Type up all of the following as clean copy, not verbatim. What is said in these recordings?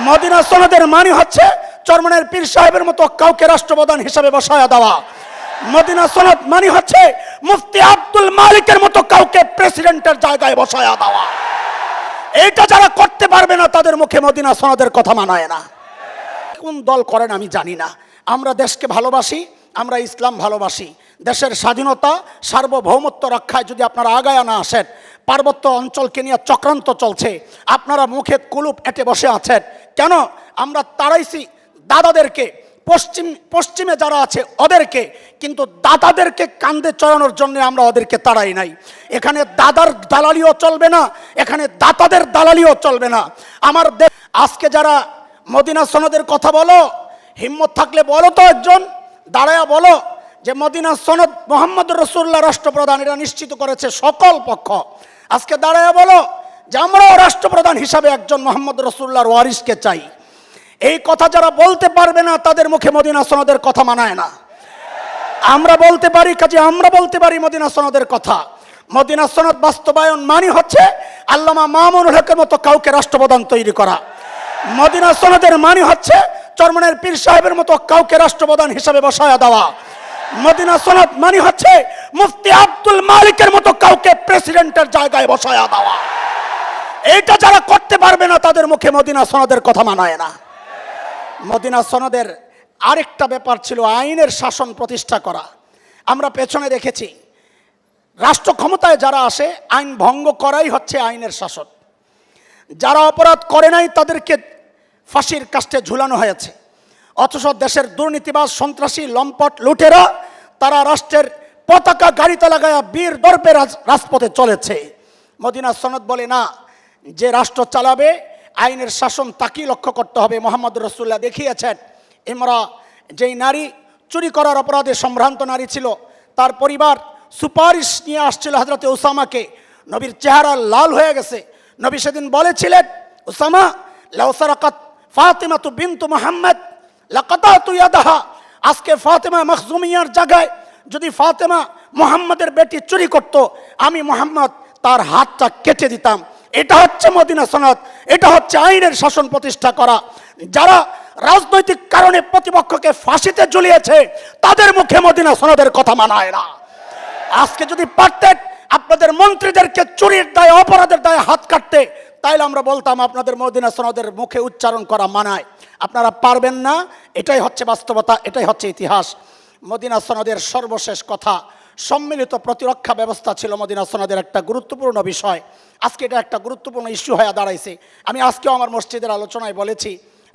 Medina সনদের মানে হচ্ছে চরমনের পীর সাহেবের মতো কাউকে রাষ্ট্রপ্রধান হিসেবে বসায়া দেওয়া। মদিনা সনদ মানে হচ্ছে মুফতি আব্দুল মালিকের মতো কাউকে প্রেসিডেন্টের জায়গায় বসায়া দেওয়া। এইটা যারা করতে পারবে না তাদের মুখে মদিনা সনদের কথা মানায় না। কোন দল করেন আমি জানি না। আমরা দেশকে ভালোবাসি, আমরা ইসলাম ভালোবাসি। দেশের স্বাধীনতা সার্বভৌমত্ব রক্ষায় যদি আপনারা আগায় না আসেন, পার্বত্য অঞ্চলকে নিয়ে চক্রান্ত চলছে, আপনারা মুখে কুলুপ এঁটে বসে আছেন কেন? আমরা তাড়াইছি দাদাদেরকে, পশ্চিমে যারা আছে ওদেরকে, কিন্তু দাদাদেরকে কান্দে চড়ানোর জন্য আমরা ওদেরকে তাড়াই নাই। এখানে দাদার দালালিও চলবে না, এখানে দাতাদের দালালিও চলবে না। আমার আজকে যারা মদিনা সনদের কথা বলো, হিম্মত থাকলে বলো তো, একজন দাঁড়ায়া বলো যে মদিনা সনদ মোহাম্মদ রাসূলুল্লাহ রাষ্ট্রপ্রধান, এটা নিশ্চিত করেছে সকল পক্ষ। আজকে দাঁড়ায়া বলো যে আমরাও রাষ্ট্রপ্রধান হিসাবে একজন মোহাম্মদ রাসূলুল্লাহর ওয়ারিসকে চাই। এই কথা যারা বলতে পারবে না তাদের মুখে মদিনা সনদের কথা মানায় না। আমরা বলতে পারি, কাজে আমরা বলতে পারি মদিনা সনদের কথা। মদিনা সনদ বাস্তবায়ন মানে হচ্ছে আল্লামা মামুনুল হকের মতো কাউকে রাষ্ট্রপ্রধান তৈরি করা। মদিনা সনদের মানে হচ্ছে চরমনের পীর সাহেবের মতো কাউকে রাষ্ট্রপ্রধান হিসেবে বসায়া দেওয়া। মদিনা সনদ মানে হচ্ছে মুফতি আব্দুল মালিকের মতো কাউকে প্রেসিডেন্টের জায়গায় বসায়া দেওয়া। এইটা যারা করতে পারবে না তাদের মুখে মদিনা সনদের কথা মানায় না। মদিনা সনদের আরেকটা ব্যাপার ছিল আইনের শাসন প্রতিষ্ঠা করা। আমরা পেছনে দেখেছি রাষ্ট্র ক্ষমতায় যারা আসে আইন ভঙ্গ করাই হচ্ছে আইনের শাসন। যারা অপরাধ করে নাই তাদেরকে ফাঁসির কাস্টে ঝুলানো হয়েছে, অথচ দেশের দুর্নীতিবাজ সন্ত্রাসী লম্পট লুটেরা তারা রাষ্ট্রের পতাকা গাড়িতে লাগায়া বীর দর্পে রাজপথে চলেছে। মদিনা সনদ বলে না, যে রাষ্ট্র চালাবে আইনের শাসন তাকেই লক্ষ্য করতে হবে। মোহাম্মদ রাসূলুল্লাহ দেখিয়েছেন, ইমরা যেই নারী চুরি করার অপরাধে সম্ভ্রান্ত নারী ছিল, তার পরিবার সুপারিশ নিয়ে আসছিল হযরতে উসামাকে। নবীর চেহারা লাল হয়ে গেছে। নবী সেদিন বলেছিলেন, উসামা লাউ সারাকাত ফাতিমাতু বিনতু মুহাম্মদ লাকাতাতু ইয়াদাহা। আজকে ফাতেমা মখজুমিয়ার জায়গায় যদি ফাতেমা মুহাম্মদের বেটি চুরি করত, আমি মুহাম্মদ তার হাতটা কেটে দিতাম। এটা হচ্ছে মদিনা সনদ, এটা হচ্ছে আইনের শাসন প্রতিষ্ঠা করা। যারা রাজনৈতিক কারণে প্রতিপক্ষকে ফাঁসিতে ঝুলিয়েছে তাদের মুখে মদিনা সনদের কথা মানায় না। আজকে যদি পারতেন আপনাদের মন্ত্রীদেরকে চুরির দায়ে অপরাধের দায়ে হাত কাটতে, তাইলে আমরা বলতাম আপনাদের মদিনা সনদের মুখে উচ্চারণ করা মানায়। আপনারা পারবেন না, এটাই হচ্ছে বাস্তবতা, এটাই হচ্ছে ইতিহাস। মদিনা সনদের সর্বশেষ কথা, সম্মিলিত প্রতিরক্ষা ব্যবস্থা ছিল মদিনা সনদের একটা গুরুত্বপূর্ণ বিষয়। আজকে এটা একটা গুরুত্বপূর্ণ ইস্যু হয়ে দাঁড়াইছে। আমি আজকেও আমার মসজিদের আলোচনায় বলেছি,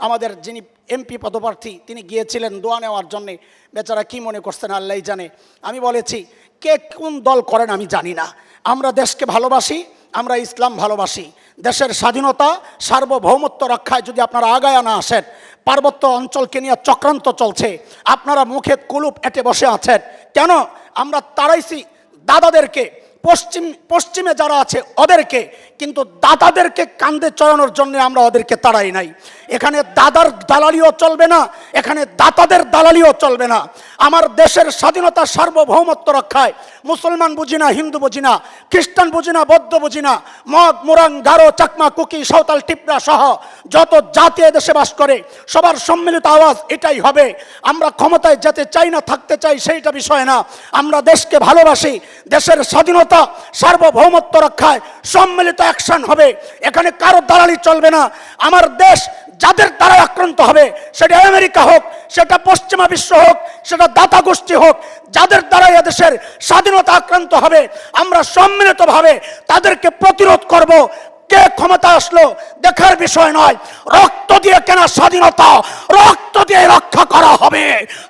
আমাদের যিনি এমপি পদপ্রার্থী তিনি গিয়েছিলেন দোয়া নেওয়ার জন্যে। বেচারা কি মনে করছেন আল্লাহই জানে। আমি বলেছি, কে কোন দল করেন আমি জানি না। আমরা দেশকে ভালোবাসি, আমরা ইসলাম ভালোবাসি। দেশের স্বাধীনতা সার্বভৌমত্ব রক্ষায় যদি আপনারা আগায় না আসেন, পার্বত্য অঞ্চলকে নিয়ে চক্রান্ত চলছে, আপনারা মুখে কুলুপ এঁটে বসে আছেন কেন? আমরা তাড়াইছি দাদাদেরকে, পশ্চিমে যারা আছে ওদেরকে, কিন্তু দাদাদেরকে কান্দে চড়ানোর জন্য আমরা ওদেরকে তাড়াই নাই। এখানে দাদার দালালিও চলবে না, এখানে দাতাদের দালালিও চলবে না। আমার দেশের স্বাধীনতা সার্বভৌমত্ব রক্ষায় মুসলমান বুঝি না, হিন্দু বুঝি না, খ্রিস্টান বুঝি না, বৌদ্ধ বুঝি না, মগ মুরাং গারো চাকমা কুকি সাঁওতাল টিপরা সহ যত জাতি দেশে বাস করে সবার সম্মিলিত আওয়াজ এটাই হবে। আমরা ক্ষমতায় যেতে চাই না, থাকতে চাই সেইটা বিষয় না। আমরা দেশকে ভালোবাসি, দেশের স্বাধীনতা সার্বভৌমত্ব রক্ষায় সম্মিলিত অ্যাকশন হবে। এখানে কারো দালালি চলবে না। আমার দেশ যাদের দ্বারা আক্রান্ত হবে, সেটা আমেরিকা হোক, সেটা পশ্চিমা বিশ্ব হোক, সেটা দাতা গোষ্ঠী হোক, যাদের দ্বারা এদেশের স্বাধীনতা আক্রান্ত হবে আমরা সম্মিলিতভাবে তাদেরকে প্রতিরোধ করব। কে ক্ষমতা আসলো দেখার বিষয় নয়। রক্ত দিয়ে কেনা স্বাধীনতা রক্ত দিয়ে রক্ষা করা হবে,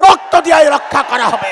রক্ত দিয়ে রক্ষা করা হবে।